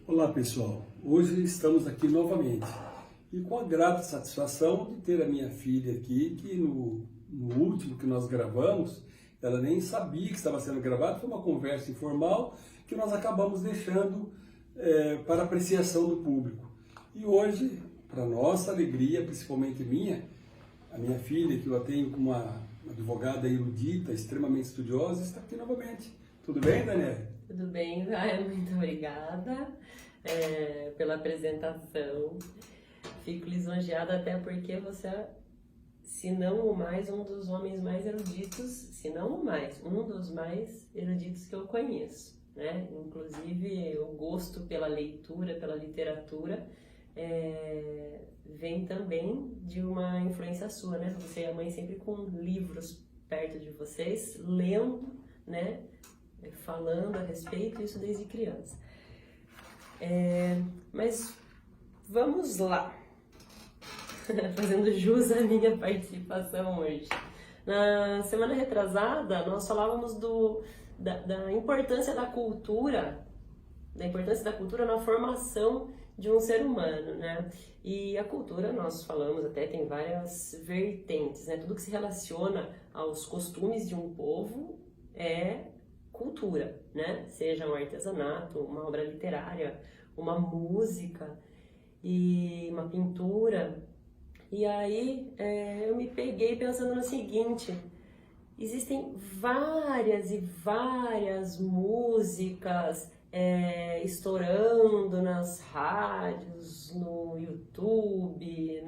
Olá pessoal, hoje estamos aqui novamente e com a grata satisfação de ter a minha filha aqui, que no último que nós gravamos, ela nem sabia que estava sendo gravado, foi uma conversa informal que nós acabamos deixando para apreciação do público. E hoje, para nossa alegria, principalmente minha, a minha filha, que eu a tenho como uma advogada erudita, extremamente estudiosa, está aqui novamente. Tudo bem, Daniela? Tudo bem, vai? Muito obrigada pela apresentação. Fico lisonjeada até porque você é, se não o mais, um dos homens mais eruditos, se não o mais, um dos mais eruditos que eu conheço, né? Inclusive, o gosto pela leitura, pela literatura, vem também de uma influência sua, né? Você e a mãe sempre com livros perto de vocês, lendo, né? Falando a respeito, isso desde criança. Mas vamos lá, fazendo jus à minha participação hoje. Na semana retrasada, nós falávamos da importância da cultura, na formação de um ser humano, né? E a cultura, nós falamos até, tem várias vertentes, né? Tudo que se relaciona aos costumes de um povo é cultura, né? Seja um artesanato, uma obra literária, uma música e uma pintura. E aí eu me peguei pensando no seguinte: existem várias e várias músicas estourando nas rádios, no YouTube,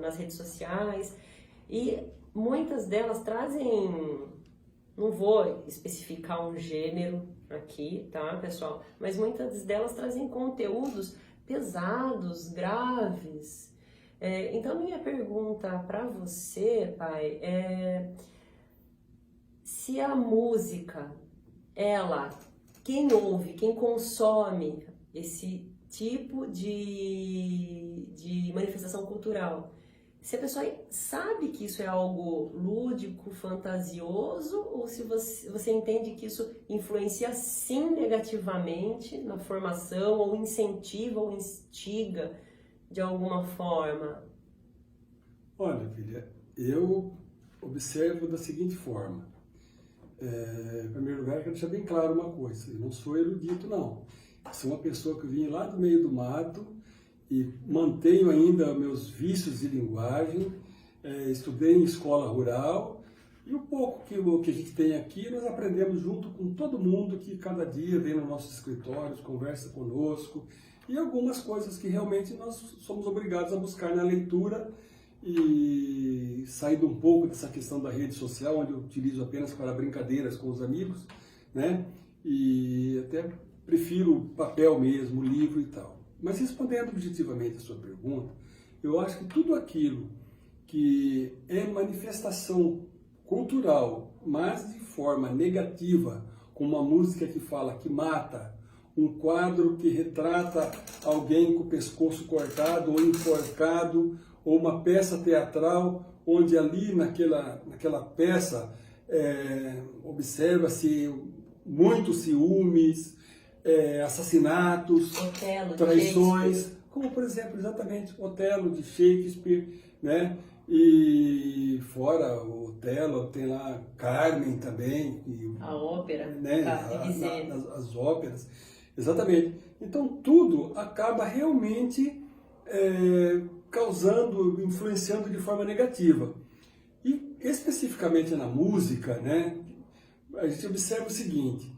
nas redes sociais, e muitas delas trazem. Não vou especificar um gênero aqui, tá, pessoal? Mas muitas delas trazem conteúdos pesados, graves. Então, minha pergunta para você, pai, é se a música, quem ouve, quem consome esse tipo de manifestação cultural, se a pessoa sabe que isso é algo lúdico, fantasioso, ou se você entende que isso influencia sim negativamente na formação, ou incentiva ou instiga de alguma forma? Olha, filha, eu observo da seguinte forma. Em primeiro lugar, eu quero deixar bem claro uma coisa: eu não sou erudito, não. Sou uma pessoa que vim lá do meio do mato e mantenho ainda meus vícios de linguagem, estudei em escola rural, e o pouco que a gente tem aqui, nós aprendemos junto com todo mundo que cada dia vem nos nossos escritórios, conversa conosco, e algumas coisas que realmente nós somos obrigados a buscar na leitura, e saindo um pouco dessa questão da rede social, onde eu utilizo apenas para brincadeiras com os amigos, né? E até prefiro papel mesmo, livro e tal. Mas respondendo objetivamente a sua pergunta, eu acho que tudo aquilo que é manifestação cultural, mas de forma negativa, como uma música que fala que mata, um quadro que retrata alguém com o pescoço cortado ou enforcado, ou uma peça teatral onde ali naquela peça observa-se muitos ciúmes, assassinatos, Otelo, traições, como por exemplo exatamente Otelo de Shakespeare, né? E fora o Otelo tem lá Carmen também, a ópera, né? de Bizet. As óperas, exatamente. Então tudo acaba realmente causando, influenciando de forma negativa. E especificamente na música, né? A gente observa o seguinte: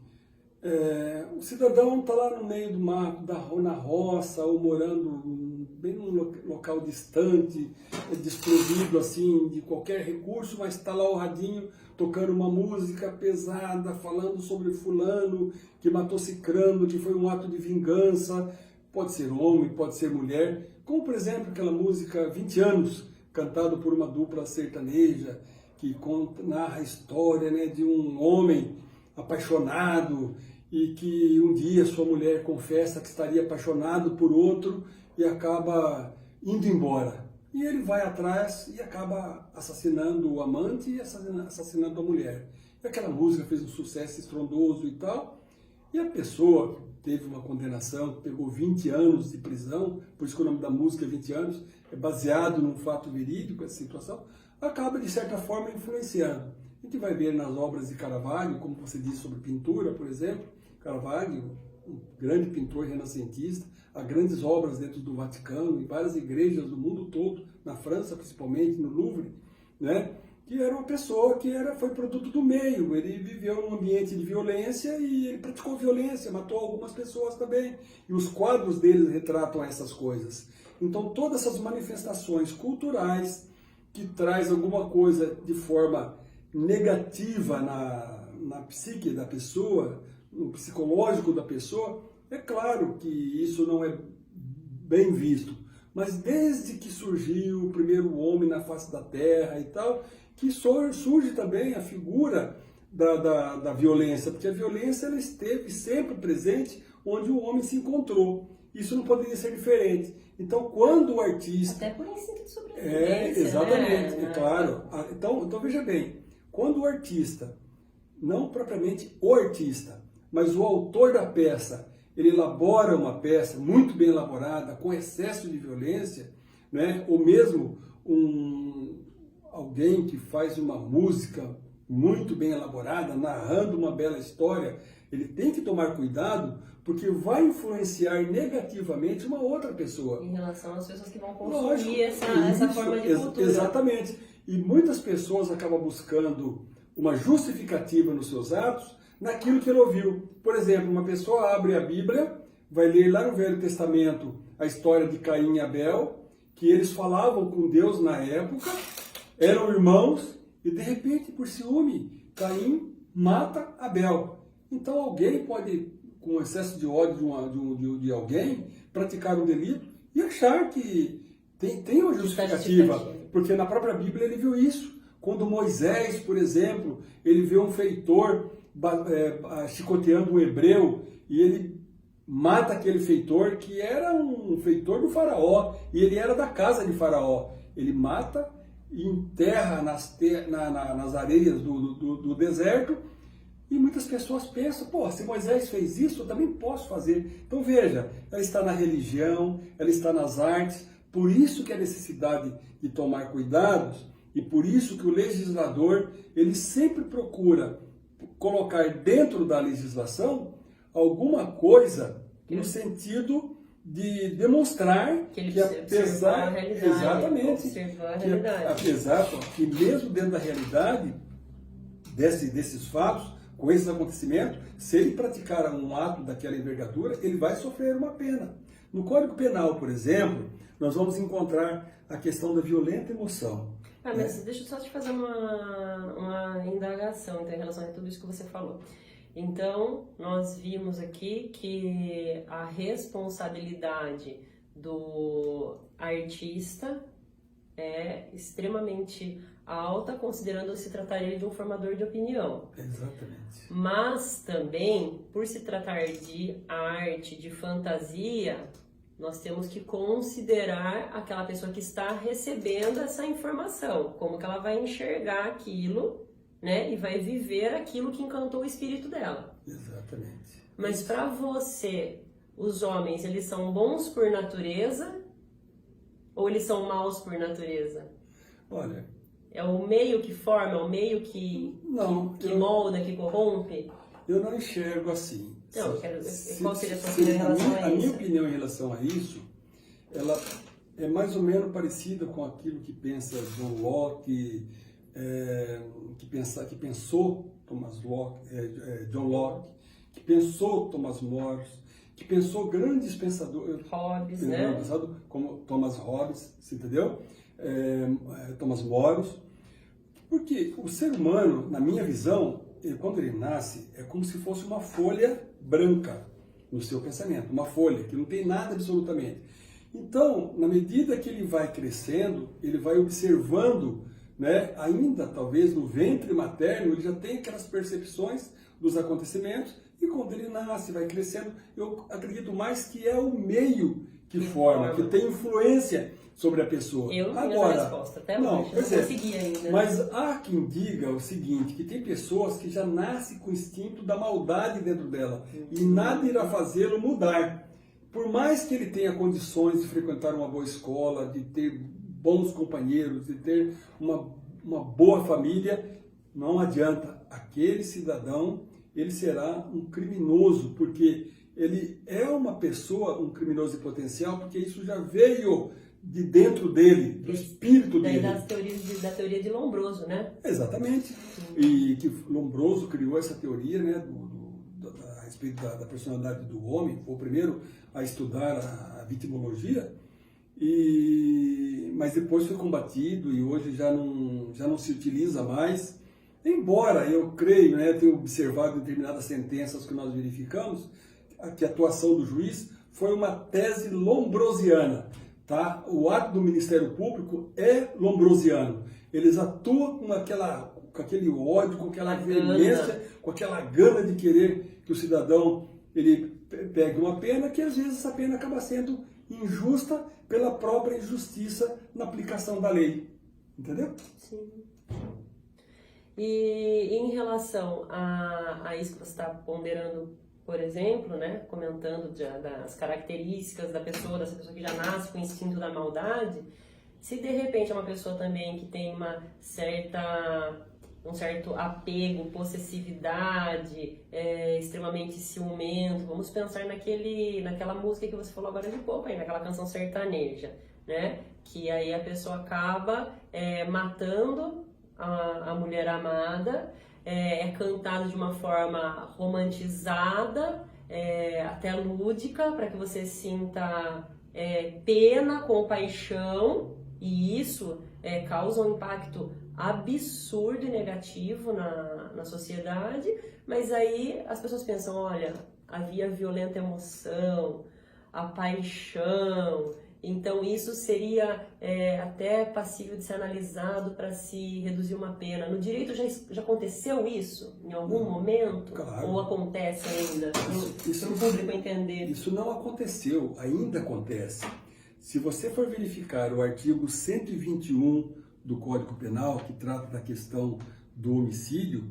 o cidadão está lá no meio do mato, na roça, ou morando bem num local distante, desprovido assim de qualquer recurso, mas está lá o radinho tocando uma música pesada, falando sobre fulano que matou cicrano, que foi um ato de vingança. Pode ser homem, pode ser mulher, como por exemplo aquela música 20 anos, cantada por uma dupla sertaneja, que narra a história, né, de um homem apaixonado e que um dia sua mulher confessa que estaria apaixonado por outro e acaba indo embora. E ele vai atrás e acaba assassinando o amante e assassinando a mulher. E aquela música fez um sucesso estrondoso e tal. E a pessoa que teve uma condenação, pegou 20 anos de prisão, por isso que o nome da música é 20 anos, é baseado num fato verídico, essa situação, acaba de certa forma influenciando. A gente vai ver nas obras de Caravaggio, como você disse sobre pintura, por exemplo, Caravaggio, um grande pintor renascentista, há grandes obras dentro do Vaticano, em várias igrejas do mundo todo, na França principalmente, no Louvre, né? Que era uma pessoa que foi produto do meio, ele viveu num ambiente de violência e ele praticou violência, matou algumas pessoas também. E os quadros dele retratam essas coisas. Então todas essas manifestações culturais que traz alguma coisa de forma negativa na psique da pessoa, no psicológico da pessoa, é claro que isso não é bem visto. Mas desde que surgiu o primeiro homem na face da terra e tal, que surge também a figura da violência, porque a violência ela esteve sempre presente onde o homem se encontrou. Isso não poderia ser diferente. Então, quando o artista... Até por instinto de sobrevivência, exatamente, né? é claro. Então, veja bem, quando o artista, não propriamente o artista, mas o autor da peça, ele elabora uma peça muito bem elaborada, com excesso de violência, né? Ou mesmo alguém que faz uma música muito bem elaborada, narrando uma bela história, ele tem que tomar cuidado, porque vai influenciar negativamente uma outra pessoa. Em relação às pessoas que vão consumir Lógico, essa forma de cultura. Exatamente. E muitas pessoas acabam buscando uma justificativa nos seus atos naquilo que ele ouviu. Por exemplo, uma pessoa abre a Bíblia, vai ler lá no Velho Testamento a história de Caim e Abel, que eles falavam com Deus na época, eram irmãos, e de repente, por ciúme, Caim mata Abel. Então alguém pode, com excesso de ódio de alguém, praticar um delito e achar que tem uma justificativa, porque na própria Bíblia ele viu isso. Quando Moisés, por exemplo, ele vê um feitor chicoteando um hebreu e ele mata aquele feitor que era um feitor do faraó e ele era da casa de faraó. Ele mata e enterra nas areias do deserto, e muitas pessoas pensam, pô, se Moisés fez isso, eu também posso fazer. Então veja, ela está na religião, ela está nas artes, por isso que a necessidade de tomar cuidados, e por isso que o legislador, ele sempre procura colocar dentro da legislação alguma coisa no sentido de demonstrar que apesar que mesmo dentro da realidade desses fatos, com esses acontecimentos, se ele praticar um ato daquela envergadura, ele vai sofrer uma pena. No Código Penal, por exemplo, nós vamos encontrar a questão da violenta emoção. Mas deixa eu só te fazer uma indagação então, em relação a tudo isso que você falou. Então, nós vimos aqui que a responsabilidade do artista é extremamente alta, considerando se tratar ele de um formador de opinião. Exatamente. Mas também, por se tratar de arte, de fantasia, nós temos que considerar aquela pessoa que está recebendo essa informação, como que ela vai enxergar aquilo, né, e vai viver aquilo que encantou o espírito dela. Exatamente. Mas para você, os homens, eles são bons por natureza ou eles são maus por natureza? Olha, é o meio que forma, é o meio que molda, que corrompe? Eu não enxergo assim. Não, qual seria a sua opinião em relação a isso? A minha opinião em relação a isso, ela é mais ou menos parecida com aquilo que pensa John Locke, que pensou John Locke, que pensou Thomas More, que pensou grandes pensadores, Hobbes, né? Como Thomas Hobbes, você entendeu? Thomas More, porque o ser humano, na minha visão, quando ele nasce, é como se fosse uma folha branca no seu pensamento, uma folha que não tem nada absolutamente. Então, na medida que ele vai crescendo, ele vai observando, né, ainda talvez no ventre materno, ele já tem aquelas percepções dos acontecimentos, e quando ele nasce, vai crescendo, eu acredito mais que é o meio Que forma? Que tem influência sobre a pessoa. Eu não tenho Agora, essa resposta até não, hoje, não consegui ainda. Mas há quem diga o seguinte, que tem pessoas que já nascem com o instinto da maldade dentro dela e nada irá fazê-lo mudar. Por mais que ele tenha condições de frequentar uma boa escola, de ter bons companheiros, de ter uma boa família, não adianta. Aquele cidadão, ele será um criminoso, porque ele é uma pessoa, um criminoso de potencial, porque isso já veio de dentro dele, do espírito dele. Da teoria de Lombroso, né? Exatamente. E que Lombroso criou essa teoria, né, a respeito da personalidade do homem, foi o primeiro a estudar a vitimologia, mas depois foi combatido e hoje já não se utiliza mais. Embora eu creio, né, tenho observado em determinadas sentenças que nós verificamos, que a atuação do juiz foi uma tese lombrosiana. Tá? O ato do Ministério Público é lombrosiano. Eles atuam com aquele ódio, com aquela veemência, com aquela gana de querer que o cidadão ele pegue uma pena, que às vezes essa pena acaba sendo injusta pela própria injustiça na aplicação da lei. Entendeu? Sim. E em relação a isso que você está ponderando, por exemplo, né, comentando das características dessa pessoa que já nasce com o instinto da maldade, se de repente é uma pessoa também que tem um certo apego, possessividade, extremamente ciumento, vamos pensar naquela música que você falou agora de pouco, aí, naquela canção sertaneja, né, que aí a pessoa acaba matando a mulher amada, é cantado de uma forma romantizada, até lúdica, para que você sinta pena, compaixão, e isso causa um impacto absurdo e negativo na sociedade, mas aí as pessoas pensam, olha, havia violenta emoção, a paixão, então isso seria até passível de ser analizado para se reduzir uma pena. No direito já aconteceu isso em algum momento? Claro. Ou acontece ainda? Para o público entender. Isso não aconteceu, ainda acontece. Se você for verificar o artigo 121 do Código Penal, que trata da questão do homicídio,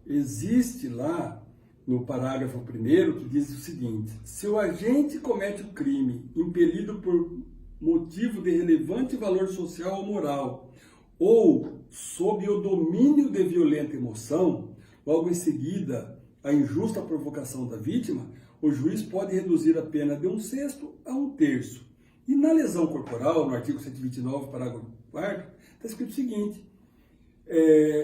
existe lá no parágrafo 1º, que diz o seguinte: se o agente comete o crime impelido por motivo de relevante valor social ou moral, ou sob o domínio de violenta emoção, logo em seguida a injusta provocação da vítima, o juiz pode reduzir a pena de 1/6 a 1/3. E na lesão corporal, no artigo 129, parágrafo 4º, está escrito o seguinte: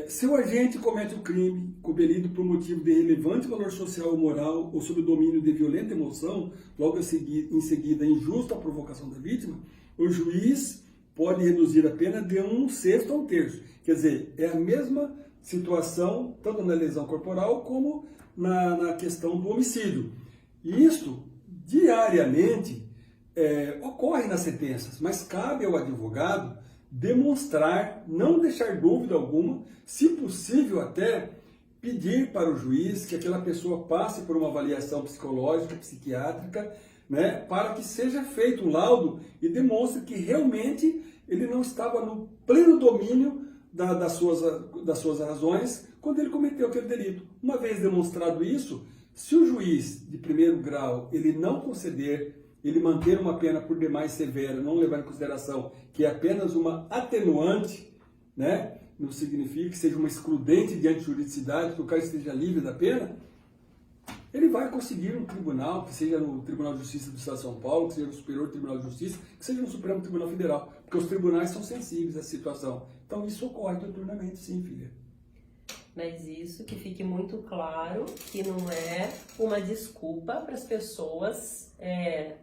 se o agente comete o crime compelido por motivo de relevante valor social ou moral ou sob o domínio de violenta emoção, logo em seguida a injusta provocação da vítima, o juiz pode reduzir a pena de 1/6 a 1/3. Quer dizer, é a mesma situação, tanto na lesão corporal como na questão do homicídio. E isso, diariamente, ocorre nas sentenças, mas cabe ao advogado demonstrar, não deixar dúvida alguma, se possível até pedir para o juiz que aquela pessoa passe por uma avaliação psicológica, psiquiátrica, né, para que seja feito um laudo e demonstre que realmente ele não estava no pleno domínio das suas razões quando ele cometeu aquele delito. Uma vez demonstrado isso, se o juiz de primeiro grau ele não conceder, ele manter uma pena por demais severa, não levar em consideração que é apenas uma atenuante, né? Não significa que seja uma excludente diante de juridicidade, que o cara esteja livre da pena, ele vai conseguir um tribunal, que seja no Tribunal de Justiça do Estado de São Paulo, que seja no Superior Tribunal de Justiça, que seja no Supremo Tribunal Federal, porque os tribunais são sensíveis a essa situação. Então isso ocorre diuturnamente, sim, filha. Mas isso que fique muito claro que não é uma desculpa para as pessoas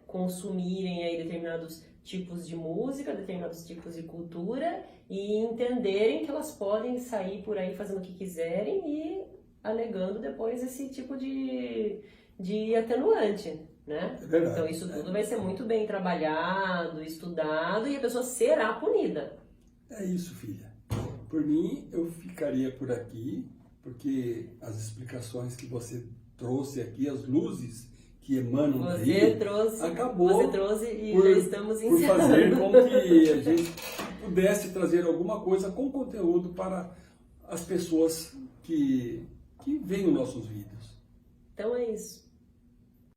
consumirem aí determinados tipos de música, determinados tipos de cultura e entenderem que elas podem sair por aí fazendo o que quiserem e alegando depois esse tipo de atenuante, né? É verdade. Então isso tudo vai ser muito bem trabalhado, estudado e a pessoa será punida. É isso, filha. Por mim, eu ficaria por aqui, porque as explicações que você trouxe aqui, as luzes que emanam Você daí, trouxe, acabou você trouxe e por, já estamos por fazer encerrando. com que a gente pudesse trazer alguma coisa com conteúdo para as pessoas que veem os nossos vídeos. Então é isso.